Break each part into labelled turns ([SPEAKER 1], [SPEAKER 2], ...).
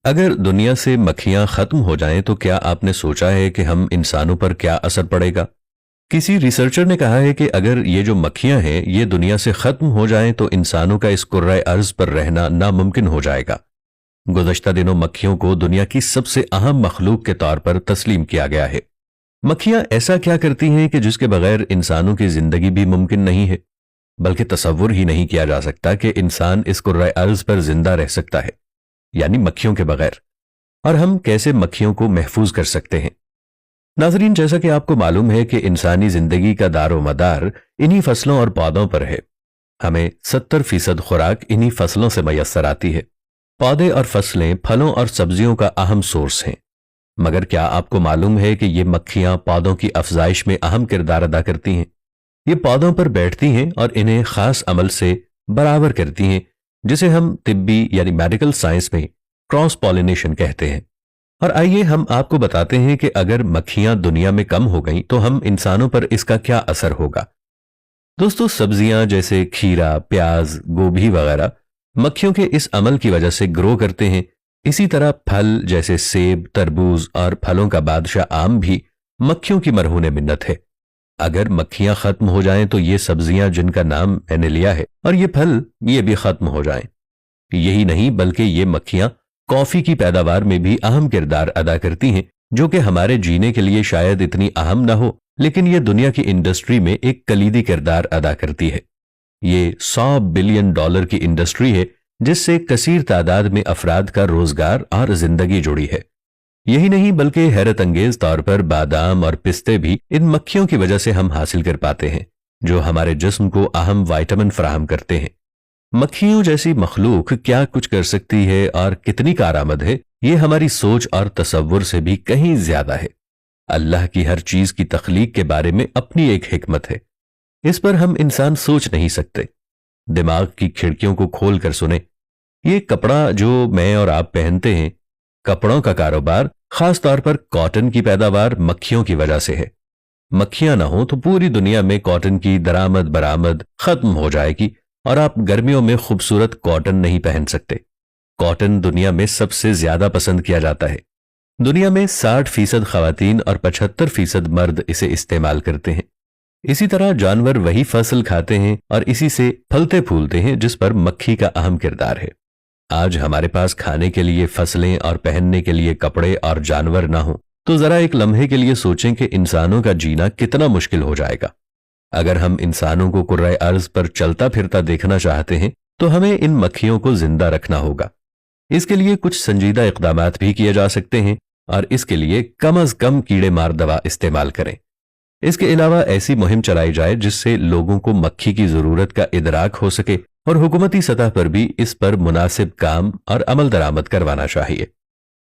[SPEAKER 1] اگر دنیا سے مکھیاں ختم ہو جائیں تو کیا آپ نے سوچا ہے کہ ہم انسانوں پر کیا اثر پڑے گا؟ کسی ریسرچر نے کہا ہے کہ اگر یہ جو مکھیاں ہیں یہ دنیا سے ختم ہو جائیں تو انسانوں کا اس کرۂ ارض پر رہنا ناممکن ہو جائے گا۔ گزشتہ دنوں مکھیوں کو دنیا کی سب سے اہم مخلوق کے طور پر تسلیم کیا گیا ہے۔ مکھیاں ایسا کیا کرتی ہیں کہ جس کے بغیر انسانوں کی زندگی بھی ممکن نہیں ہے، بلکہ تصور ہی نہیں کیا جا سکتا کہ انسان اس کرۂ ارض پر زندہ رہ سکتا ہے، یعنی مکھیوں کے بغیر۔ اور ہم کیسے مکھیوں کو محفوظ کر سکتے ہیں؟ ناظرین، جیسا کہ آپ کو معلوم ہے کہ انسانی زندگی کا دار و مدار انہی فصلوں اور پودوں پر ہے۔ ہمیں 70% خوراک انہی فصلوں سے میسر آتی ہے۔ پودے اور فصلیں پھلوں اور سبزیوں کا اہم سورس ہیں۔ مگر کیا آپ کو معلوم ہے کہ یہ مکھیاں پودوں کی افزائش میں اہم کردار ادا کرتی ہیں؟ یہ پودوں پر بیٹھتی ہیں اور انہیں خاص عمل سے برابر کرتی ہیں، جسے ہم طبی یعنی میڈیکل سائنس میں کراس پالینیشن کہتے ہیں۔ اور آئیے ہم آپ کو بتاتے ہیں کہ اگر مکھیاں دنیا میں کم ہو گئیں تو ہم انسانوں پر اس کا کیا اثر ہوگا۔ دوستو، سبزیاں جیسے کھیرا، پیاز، گوبھی وغیرہ مکھیوں کے اس عمل کی وجہ سے گرو کرتے ہیں۔ اسی طرح پھل جیسے سیب، تربوز اور پھلوں کا بادشاہ آم بھی مکھیوں کی مرہون منت ہے۔ اگر مکھیاں ختم ہو جائیں تو یہ سبزیاں جن کا نام میں نے لیا ہے اور یہ پھل یہ بھی ختم ہو جائیں۔ یہی نہیں بلکہ یہ مکھیاں کافی کی پیداوار میں بھی اہم کردار ادا کرتی ہیں، جو کہ ہمارے جینے کے لیے شاید اتنی اہم نہ ہو، لیکن یہ دنیا کی انڈسٹری میں ایک کلیدی کردار ادا کرتی ہے۔ یہ $100 بلین کی انڈسٹری ہے جس سے کثیر تعداد میں افراد کا روزگار اور زندگی جڑی ہے۔ یہی نہیں بلکہ حیرت انگیز طور پر بادام اور پستے بھی ان مکھیوں کی وجہ سے ہم حاصل کر پاتے ہیں، جو ہمارے جسم کو اہم وائٹامن فراہم کرتے ہیں۔ مکھیوں جیسی مخلوق کیا کچھ کر سکتی ہے اور کتنی کارآمد ہے، یہ ہماری سوچ اور تصور سے بھی کہیں زیادہ ہے۔ اللہ کی ہر چیز کی تخلیق کے بارے میں اپنی ایک حکمت ہے، اس پر ہم انسان سوچ نہیں سکتے۔ دماغ کی کھڑکیوں کو کھول کر سنیں۔ یہ کپڑا جو میں اور آپ پہنتے ہیں، کپڑوں کا کاروبار، خاص طور پر کاٹن کی پیداوار مکھیوں کی وجہ سے ہے۔ مکھیاں نہ ہوں تو پوری دنیا میں کاٹن کی درآمد برآمد ختم ہو جائے گی اور آپ گرمیوں میں خوبصورت کاٹن نہیں پہن سکتے۔ کاٹن دنیا میں سب سے زیادہ پسند کیا جاتا ہے۔ دنیا میں 60% خواتین اور 75% مرد اسے استعمال کرتے ہیں۔ اسی طرح جانور وہی فصل کھاتے ہیں اور اسی سے پھلتے پھولتے ہیں جس پر مکھی کا اہم کردار ہے۔ آج ہمارے پاس کھانے کے لیے فصلیں اور پہننے کے لیے کپڑے اور جانور نہ ہوں تو ذرا ایک لمحے کے لیے سوچیں کہ انسانوں کا جینا کتنا مشکل ہو جائے گا۔ اگر ہم انسانوں کو کرۂ ارض پر چلتا پھرتا دیکھنا چاہتے ہیں تو ہمیں ان مکھیوں کو زندہ رکھنا ہوگا۔ اس کے لیے کچھ سنجیدہ اقدامات بھی کیے جا سکتے ہیں، اور اس کے لیے کم از کم کیڑے مار دوا استعمال کریں۔ اس کے علاوہ ایسی مہم چلائی جائے جس سے لوگوں کو مکھی کی ضرورت کا ادراک ہو سکے، اور حکومتی سطح پر بھی اس پر مناسب کام اور عمل درآمد کروانا چاہیے۔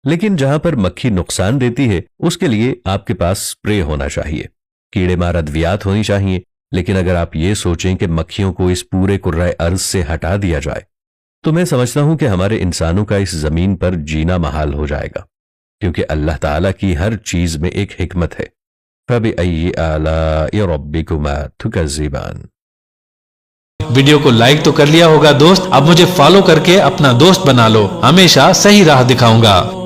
[SPEAKER 1] لیکن جہاں پر مکھی نقصان دیتی ہے اس کے لیے آپ کے پاس سپرے ہونا چاہیے، کیڑے مار ادویات ہونی چاہیے۔ لیکن اگر آپ یہ سوچیں کہ مکھیوں کو اس پورے کرۂ ارض سے ہٹا دیا جائے تو میں سمجھتا ہوں کہ ہمارے انسانوں کا اس زمین پر جینا محال ہو جائے گا، کیونکہ اللہ تعالیٰ کی ہر چیز میں ایک حکمت ہے۔ فَبِأَيِّ آلَاءِ رَبِّكُمَا تُكَذِّبَانِ۔
[SPEAKER 2] ویڈیو کو لائک تو کر لیا ہوگا دوست، اب مجھے فالو کر کے اپنا دوست بنا لو، ہمیشہ صحیح راہ دکھاؤں گا۔